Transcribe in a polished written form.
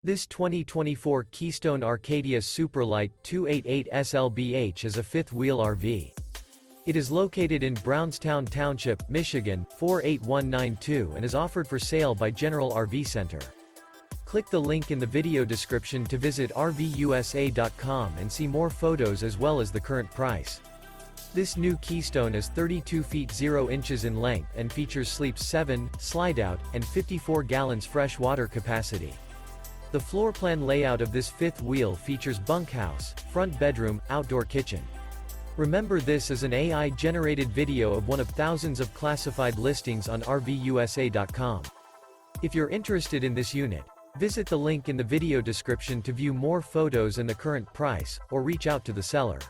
This 2024 Keystone Arcadia Super Lite 288 SLBH is a fifth-wheel RV. It is located in Brownstown Township, Michigan, 48192 and is offered for sale by General RV Center. Click the link in the video description to visit RVUSA.com and see more photos as well as the current price. This new Keystone is 32 feet 0 inches in length and features sleeps 7, Slideout, and 54 gallons fresh water capacity. The floor plan layout of this fifth wheel features bunkhouse, front bedroom, outdoor kitchen. Remember, this is an AI-generated video of one of thousands of classified listings on RVUSA.com. If you're interested in this unit, visit the link in the video description to view more photos and the current price, or reach out to the seller.